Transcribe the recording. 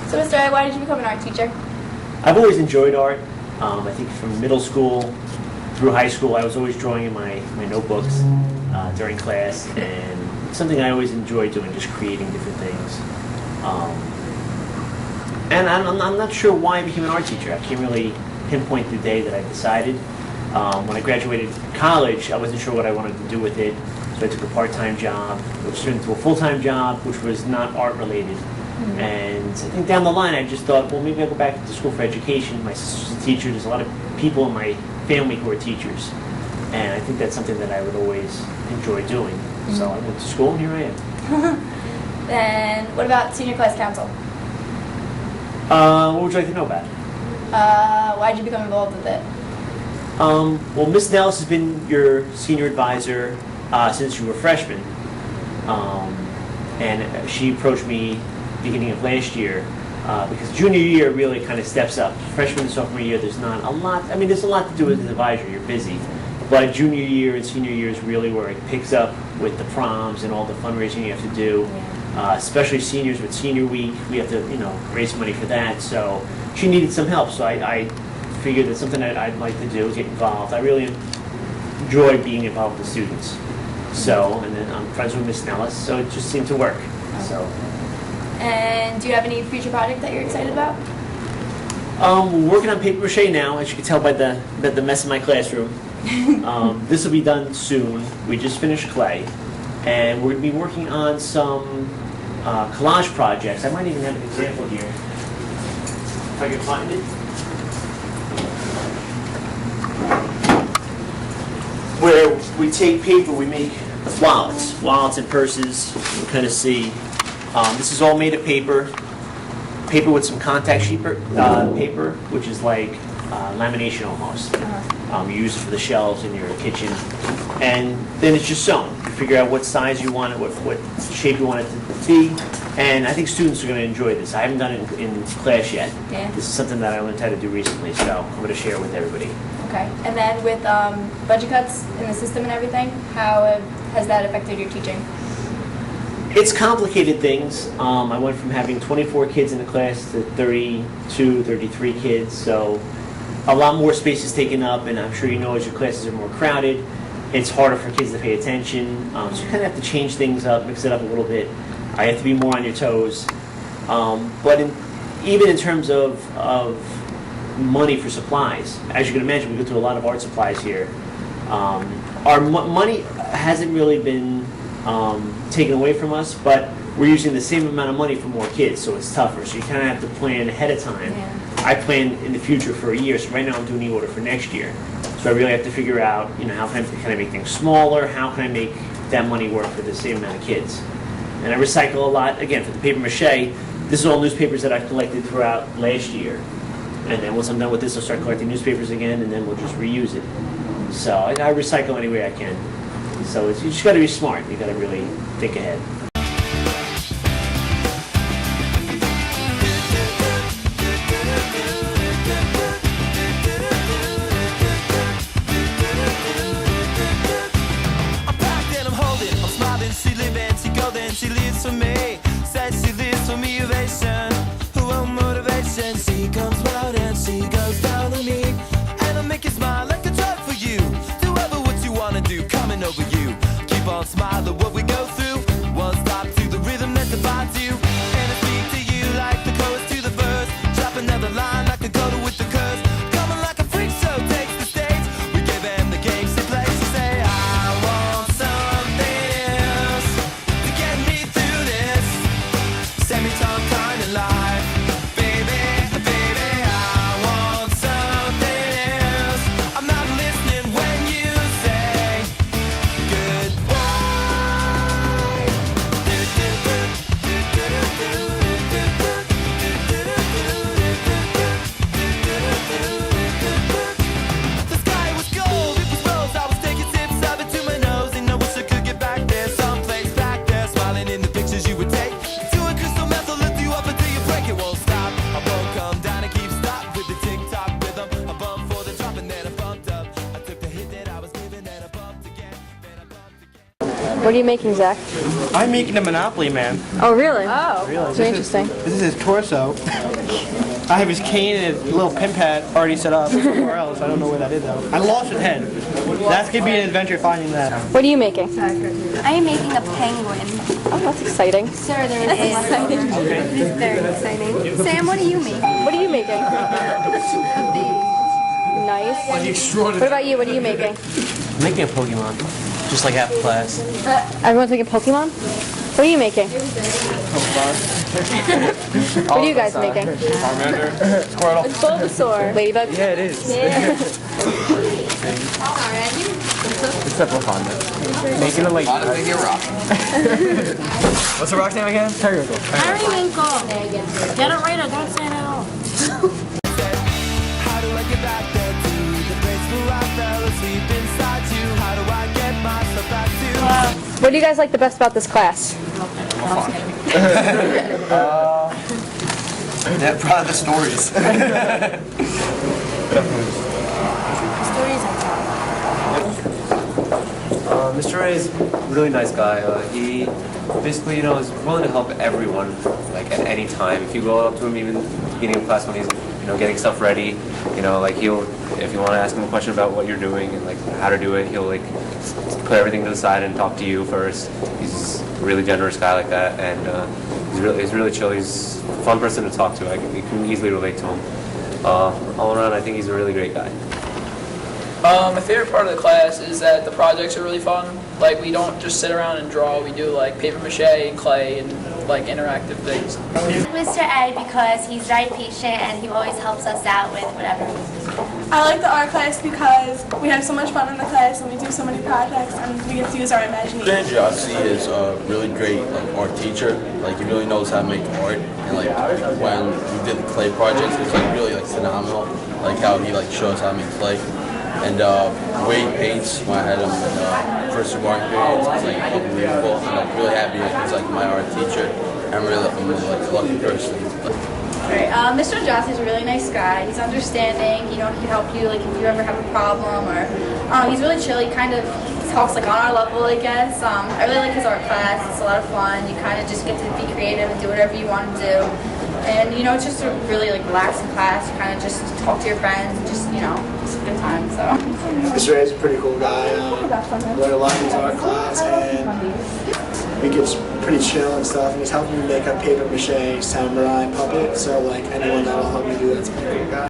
So, Mr. A, why did you become an art teacher? I've always enjoyed art. I think from middle school through high school, I was always drawing in my notebooks during class, and something I always enjoyed doing, just creating different things. And I'm not sure why I became an art teacher. I can't really pinpoint the day that I decided. When I graduated college, I wasn't sure what I wanted to do with it, so I took a part-time job, which turned into a full-time job, which was not art-related. Mm-hmm. And I think down the line, I just thought, well, maybe I'll go back to school for education. My sister's a teacher. There's a lot of people in my family who are teachers, and I think that's something that I would always enjoy doing. Mm-hmm. So I went to school, and here I am. Then, what about senior class council? What would you like to know about it? Why did you become involved with it? Well, Miss Nellis has been your senior advisor since you were a freshman, and she approached me beginning of last year because junior year really kind of steps up. Freshman and sophomore year, there's not a lot. I mean, there's a lot to do as an advisor. You're busy, but junior year and senior year is really where it picks up with the proms and all the fundraising you have to do. Especially seniors with senior week, we have to raise money for that. So she needed some help. So I figured that's something that I'd like to do, get involved. I really enjoy being involved with the students. So, and then I'm friends with Miss Nellis, so it just seemed to work. So. And do you have any future project that you're excited about? We're working on paper mache now, as you can tell by the mess in my classroom. This will be done soon. We just finished clay, and we're going to be working on some collage projects. I might even have an example here, if I can find it. Where we take paper, we make wallets and purses. You can kind of see. This is all made of paper with some contact sheet paper, which is like lamination almost. You use it for the shelves in your kitchen, and then it's just sewn. You figure out what size you want it, what shape you want it to be, and I think students are going to enjoy this. I haven't done it in class yet. Yeah. This is something that I learned how to do recently, so I'm going to share with everybody. Okay. And then with budget cuts in the system and everything, how has that affected your teaching? It's complicated things. I went from having 24 kids in the class to 32, 33 kids, so a lot more space is taken up, and I'm sure you know as your classes are more crowded, it's harder for kids to pay attention, so you kind of have to change things up, mix it up a little bit. I have to be more on your toes. But even in terms of money for supplies, as you can imagine, we go through a lot of art supplies here. Our money hasn't really been taken away from us, but we're using the same amount of money for more kids, so it's tougher. So you kind of have to plan ahead of time. Yeah. I plan in the future for a year, so right now I'm doing the order for next year. So I really have to figure out, how can I make things smaller? How can I make that money work for the same amount of kids? And I recycle a lot. Again, for the paper mache, this is all newspapers that I've collected throughout last year. And then once I'm done with this, I'll start collecting newspapers again, and then we'll just reuse it. So I recycle any way I can. So you just got to be smart. You got to really think ahead. I'm packed and I'm holding. I'm smiling. She living. She golden. She lives for me. Says she lives for me. Ovation. Who won't motivation? She comes round and she goes down on me, and I make you smile like a drug for you. Do ever what you wanna do. Coming over you. Keep on smiling. What we go through. One stop to the rhythm that divides you, and I speak to you like the chorus to the verse. Drop another line like a go with the curse. Coming like a freak show takes the stage. We give him the game she plays. She say I want something else to get me through this semi-tongue kind of life. Baby, baby, I want something else. I'm not listening when you say goodbye. What are you making, Zach? I'm making a Monopoly Man. Oh, really? Oh. So interesting. This is his torso. I have his cane and his little pin pad already set up somewhere else. I don't know where that is though. I lost his head. That's gonna be an adventure finding that. What are you making? I am making a penguin. Oh, that's exciting. Sir, there is exciting. It is very exciting. Sam, what are you making? What are you making? Nice. What about you? What are you making? I'm making a Pokemon, just like half class. Everyone's making Pokemon? What are you making? What are you guys making? Charmander. Squirtle. It's Bulbasaur. Ladybug? Yeah, it is. Yeah. Except for Honda. Making a lake. What's the rock's name again? Periwinkle. Periwinkle. Get it right or don't say it at all. How do I get back there to the place where I fell asleep inside you? How do I get myself back to? What do you guys like the best about this class? Yeah, probably the stories. Mr. Ray is a really nice guy. He basically, is willing to help everyone, like at any time. If you go up to him, even at the beginning of class when he's, getting stuff ready, he'll, if you want to ask him a question about what you're doing and like how to do it, he'll like put everything to the side and talk to you first. He's a really generous guy like that, and he's really chill. He's a fun person to talk to. You can easily relate to him. All around, I think he's a really great guy. My favorite part of the class is that the projects are really fun. Like, we don't just sit around and draw, we do like paper mache and clay and like interactive things. Mr. A because he's very patient and he always helps us out with whatever. I like the art class because we have so much fun in the class and we do so many projects and we get to use our imagination. Andreasi is a really great art teacher. Like, he really knows how to make art. And like when we did the clay projects, it was like really like phenomenal. Like how he like shows how to make clay. And the way he paints, when I had him in first remark period, it's like unbelievable. I'm like really happy that he's like my art teacher. I'm really like a lucky person. Right. Mr. Andreasi is a really nice guy. He's understanding. He can help you like if you ever have a problem, or he's really chill. He kind of talks like on our level, I guess. I really like his art class. It's a lot of fun. You kind of just get to be creative and do whatever you want to do. And it's just a really like relaxing class. You kind of just talk to your friends and just it's a good time. So. Mr. Ray is a pretty cool guy. Learned a lot in his art class, and he gets pretty chill and stuff. And he's helping me make a paper mache samurai puppet. So like anyone that'll help me do that's a pretty cool guy.